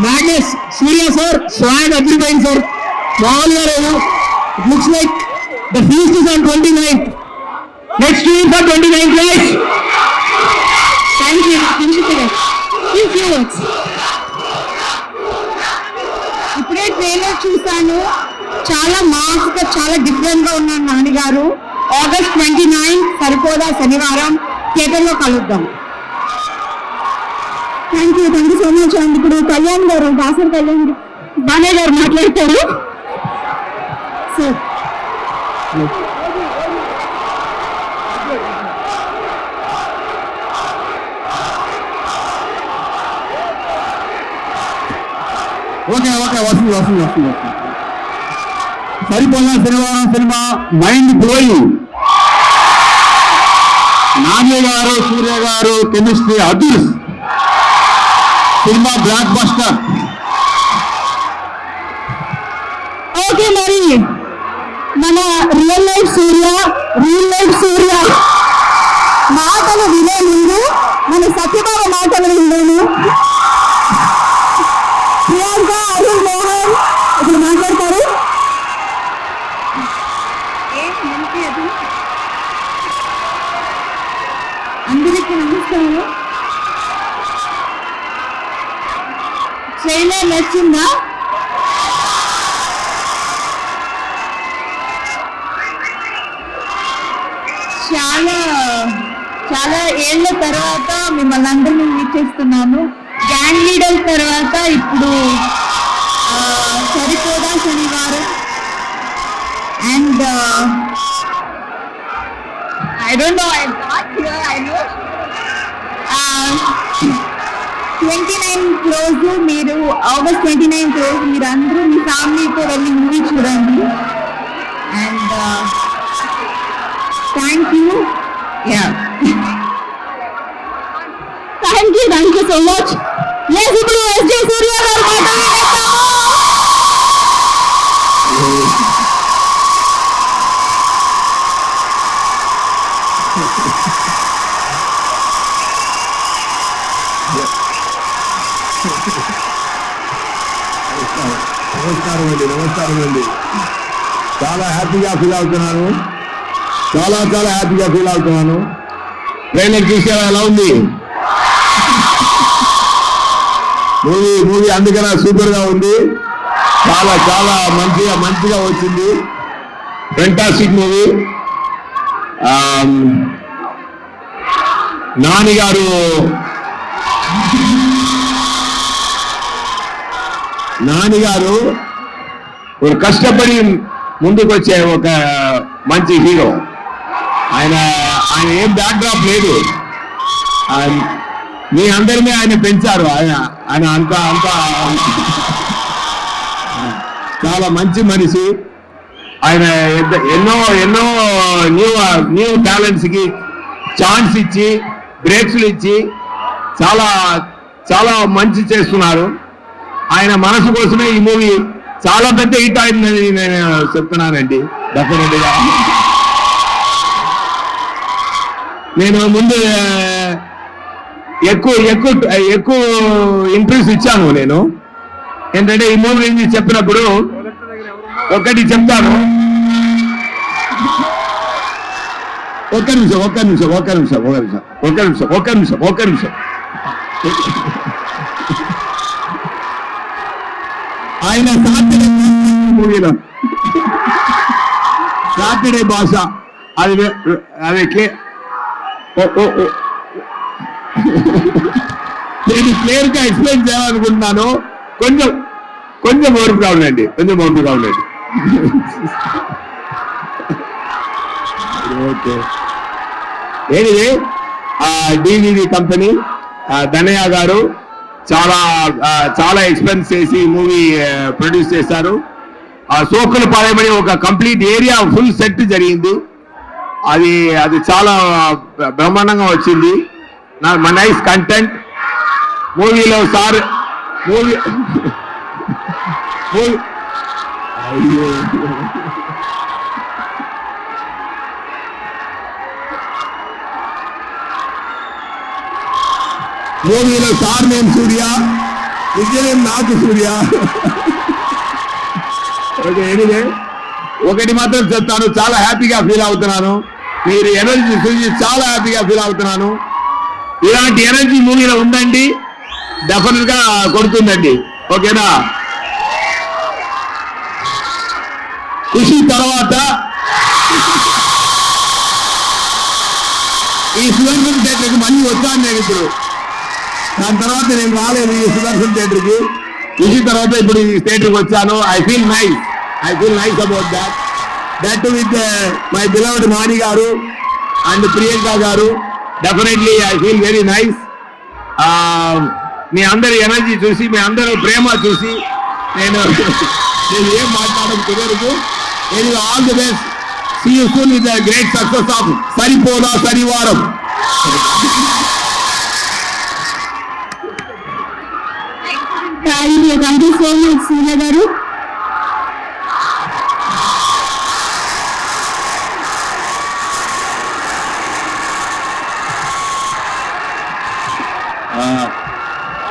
Magnus సూర్య sir swag అదిరిపోయింది sir, మామూలుగా లేదు. It looks like the feast is on 29th. Next tune for 29th guys. Thank you few words. ఇప్పుడే trailer చూసాను, చాలా మాస్గా చాలా different గా ఉన్నారు నాన్నగారు. August 29 సరిపోదా శనివారం థియేటర్లో కలుద్దాం. థ్యాంక్ యూ సో మచ్ అండి. ఇప్పుడు కళ్యాణ్ గారు, దాసరి కళ్యాణ్ బానే గారు మాట్లాడతారు సార్. ఓకే వస్తుంది. సరిపోదా శనివారం సినిమా మైండ్ బ్లోయింగ్. నాని గారు సూర్య గారు కెమిస్ట్రీ అద్భుతం. Cinema block buster. ఓకే, మరి మన రియల్ లైఫ్ సూర్య మాటలు వినే ముందు మన సత్యబాబ మాటలు విన్నాను. ప్రియాంక, అరుణ్ మోహన్ ఇప్పుడు మాట్లాడతారు. అందరికీ నమస్కారం. ట్రైలర్ నచ్చిందా? చాలా ఏళ్ళ తర్వాత మిమ్మల్ని అందరినీ మీట్ చేస్తున్నాను. గ్యాంగ్ లీడర్ తర్వాత ఇప్పుడు సరిపోదా శనివారం. And I don't know, I'm not here, I know. 29th రోజు మీరు, August 29th రోజు మీరు అందరూ మీ ఫ్యామిలీతో వెళ్ళి మూవీ చూడండి. And thank you so much. ఇప్పుడు ఎస్జే సూర్య గారు మాట్లాడతాము. నమస్కారం అండి. చాలా హ్యాపీగా ఫీల్ అవుతున్నాను. చాలా హ్యాపీగా ఫీల్ అవుతున్నాను. ట్రైలర్ చూసారా ఎలా ఉంది? మూవీ అందుకనే సూపర్ గా ఉంది. చాలా మంచిగా వచ్చింది. Fantastic movie. నాని గారు ఒక కష్టపడి ముందుకు వచ్చే ఒక మంచి హీరో. ఆయన ఏం బ్యాక్డ్రాప్ లేదు. మీ అందరినీ ఆయన పెంచారు. ఆయన అంతా చాలా మంచి మనిషి. ఆయన ఎన్నో న్యూ టాలెంట్స్ కి ఛాన్స్ ఇచ్చి బ్రేక్స్లు ఇచ్చి చాలా మంచి చేస్తున్నారు. ఆయన మనసు కోసమే ఈ మూవీ చాలా పెద్ద హిట్ అయిందని నేను చెప్తున్నానండి. డెఫినెట్గా నేను ముందు ఎక్కువ ఇంట్రెస్ట్ ఇచ్చాను. నేను ఏంటంటే ఈ మూవీ గురించి చెప్పినప్పుడు ఒకటి చెప్తాను. ఒక్క నిమిషం. ఆయన మూవీలో సాటర్డే భాష అది నేను క్లియర్ గా ఎక్స్ప్లెయిన్ చేయాలనుకుంటున్నాను. కొంచెం ఓర్పుగా ఉండండి. ఓకే. ఏది డివిడి కంపెనీ ధనయ్య గారు చాలా ఎక్స్పెన్స్ చేసి మూవీ ప్రొడ్యూస్ చేశారు. సోకులు పాలెమని ఒక కంప్లీట్ ఏరియా ఫుల్ సెట్ జరిగింది. అది చాలా బ్రహ్మాండంగా వచ్చింది. నైస్ కంటెంట్ మూవీలో. సార్ మూవీలో సార్ నేమ్ సూర్య, విజయం నాకు సూర్య. ఓకే, ఎనీవే ఒకటి మాత్రం చెప్తాను, చాలా హ్యాపీగా ఫీల్ అవుతున్నాను. మీరు ఎనర్జీ చూసి చాలా హ్యాపీగా ఫీల్ అవుతున్నాను. ఇలాంటి ఎనర్జీ మూవీలో ఉందండి, డెఫినెట్ గా కొడుతుందండి. ఓకేనా? ఖుషి తర్వాత ఈ సుదర్శన్ థియేటర్కి మళ్ళీ వచ్చాను నేను ఇప్పుడు. దాని తర్వాత నేను రాలేదు ఈ సుదర్శన్ థియేటర్కి. ఖుషి తర్వాత ఇప్పుడు ఈ థియేటర్కి వచ్చాను. I feel nice about that with my beloved Nani garu and Priyanka garu. Definitely I feel very nice. మీ అందరి ఎనర్జీ చూసి, మీ అందరి ప్రేమ చూసి నేను ఏం మాట్లాడడం కుదరదు. Anyway, all the best. See you soon with the great success of Saripodhaa Sanivaaram. Thank you so much Surya garu.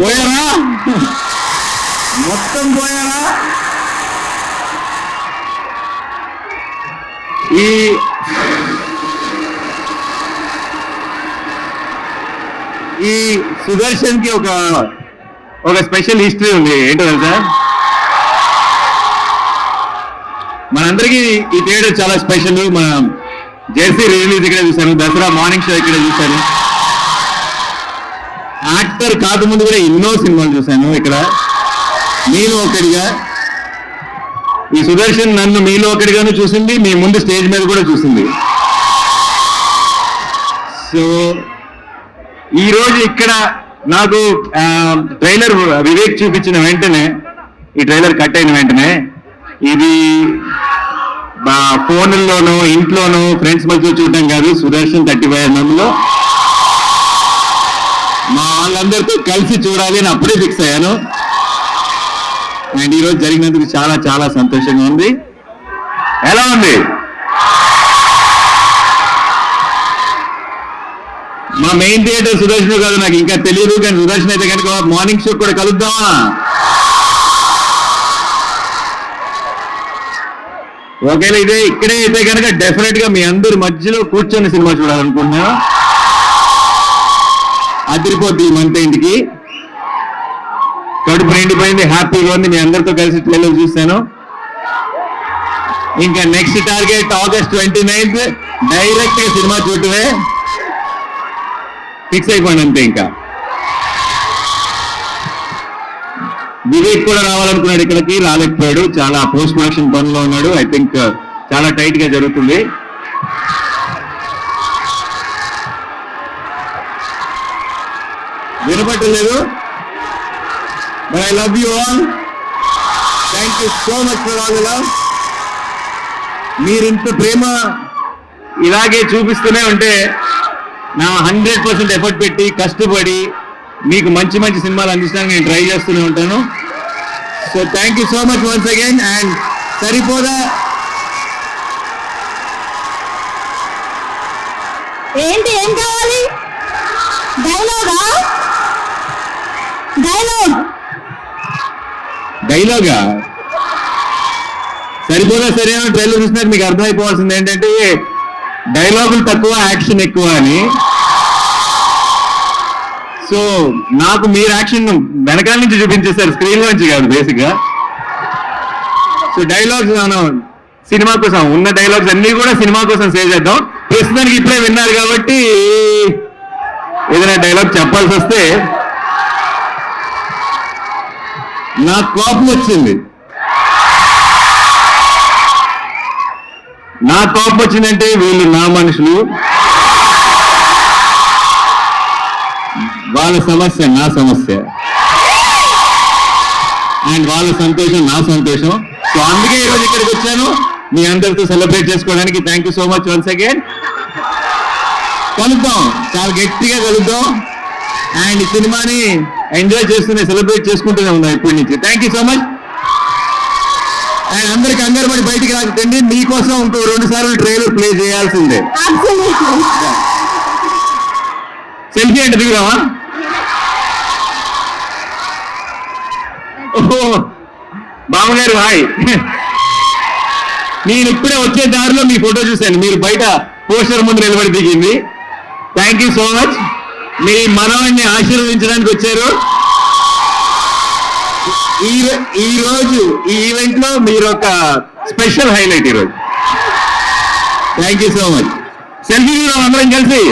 పోయారా? మొత్తం పోయారా? ఈ సుదర్శన్ కి ఒక స్పెషల్ హిస్టరీ ఉంది. ఏంటో తెలుసా? మనందరికీ ఈ థియేటర్ చాలా స్పెషల్. మన జెర్సీ రిలీజ్ ఇక్కడ చూశాను, దసరా మార్నింగ్ షో ఇక్కడ చూశాను. యాక్టర్ కాకముందు కూడా ఎన్నో సినిమాలు చూశాను ఇక్కడ. మీలో ఒకటిగా ఈ సుదర్శన్ నన్ను మీలో ఒకటిగాను చూసింది, మీ ముందు స్టేజ్ మీద కూడా చూసింది. సో ఈ రోజు ఇక్కడ నాకు ట్రైలర్ వివేక్ చూపించిన వెంటనే, ఈ ట్రైలర్ కట్ అయిన వెంటనే, ఇది ఫోన్లోనూ ఇంట్లోనూ ఫ్రెండ్స్ మధ్య చూడటం కాదు, సుదర్శన్ 35mm మా వాళ్ళందరితో కలిసి చూడాలి అని అప్పుడే ఫిక్స్ అయ్యాను. అండ్ ఈరోజు జరిగినందుకు చాలా చాలా సంతోషంగా ఉంది. ఎలా ఉంది? మా మెయిన్ థియేటర్ సుదర్శన్ కాదు, నాకు ఇంకా తెలియదు, కానీ సుదర్శన్ అయితే కనుక మార్నింగ్ షో కూడా కలుద్దామా? ఒకవేళ ఇక్కడే అయితే కనుక డెఫినెట్ గా మీ అందరి మధ్యలో కూర్చొని సినిమా చూడాలనుకుంటున్నా. అదిరిపోద్ది ఈ మంత్ ఇంటికి. కడుపు నిండిపోయింది, హ్యాపీగా ఉంది. మీ అందరితో కలిసి ట్రైలర్ చూశాను. ఇంకా next target August 29th direct గా సినిమా చూడటమే. ఫిక్స్ అయిపోయింది అంతే. ఇంకా వివేక్ కూడా రావాలనుకున్నాడు, ఇక్కడికి రాలేకపోయాడు, చాలా పోస్ట్ ప్రొడక్షన్ పనిలో ఉన్నాడు. ఐ థింక్ చాలా టైట్ గా జరుగుతుంది. వినపట్టలేదు. But I love you all. Thank you so much for all the love. మీరింత ప్రేమ ఇలాగే చూపిస్తూనే ఉంటే, నా 100% ఎఫర్ట్ పెట్టి కష్టపడి మీకు మంచి మంచి సినిమాలు అందించడానికి నేను ట్రై చేస్తూనే ఉంటాను. So thank you so much once again. And Saripodhaa ఏంటి, ఏం కావాలి? డైలాగా? సరిపోదా సరే అని ట్రైలర్ చూసినట్టు మీకు అర్థమైపోవాల్సింది ఏంటంటే, డైలాగులు తక్కువ, యాక్షన్ ఎక్కువ అని. సో నాకు మీరు యాక్షన్ వెనకాల నుంచి చూపించేస్తారు, స్క్రీన్ నుంచి కాదు బేసిక్ గా. సో డైలాగ్స్ మనం సినిమా కోసం ఉన్న డైలాగ్స్ అన్ని కూడా సినిమా కోసం సేవ్ చేద్దాం. ప్రస్తుతానికి ఇప్పుడే విన్నారు కాబట్టి ఏదైనా డైలాగ్ చెప్పాల్సి వస్తే, నాకు కోపం వచ్చింది. నా కోపం వచ్చిందంటే వీళ్ళు నా మనుషులు, వాళ్ళ సమస్య నా సమస్య, అండ్ వాళ్ళ సంతోషం నా సంతోషం. సో అందుకే ఈరోజు ఇక్కడికి వచ్చాను, మీ అందరితో సెలబ్రేట్ చేసుకోవడానికి. Thank you so much once again. కలుద్దాం, చాలా గట్టిగా కలుద్దాం. అండ్ ఈ సినిమాని ఎంజాయ్ చేస్తూనే, సెలబ్రేట్ చేసుకుంటూనే ఉన్నాం ఇప్పటి నుంచి. Thank you so much. And అందరికి అందరు పడి బయటికి రాకండి, మీకోసం ఇంకో 2 సార్లు ట్రైలర్ ప్లే చేయాల్సిందే. సెల్ఫీ అంటే దిగుదామా? బామ్మగారు హాయ్. నేను ఇప్పుడే వచ్చే దారిలో మీ ఫోటో చూశాను, మీరు బయట పోస్టర్ ముందు నిలబడి దిగింది. Thank you so much. మీ మనవాడిని ఆశీర్వదించడానికి వచ్చారు. ఈ రోజు ఈ ఈవెంట్ లో మీరు ఒక స్పెషల్ హైలైట్ ఈరోజు. Thank you so much. Selfie అందరం కలిసి.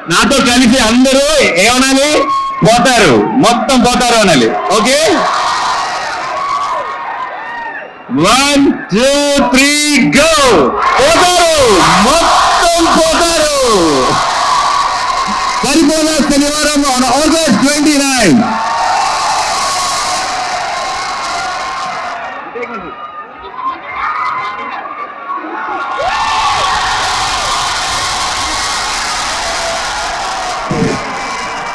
నాతో కలిసి అందరూ ఏమనాలి? పోతారు, మొత్తం పోతారు అనాలి. Okay, 1 2 3 go. పోతారు, మొత్తం పోతారు. సరిపోదా శనివారం on August 29.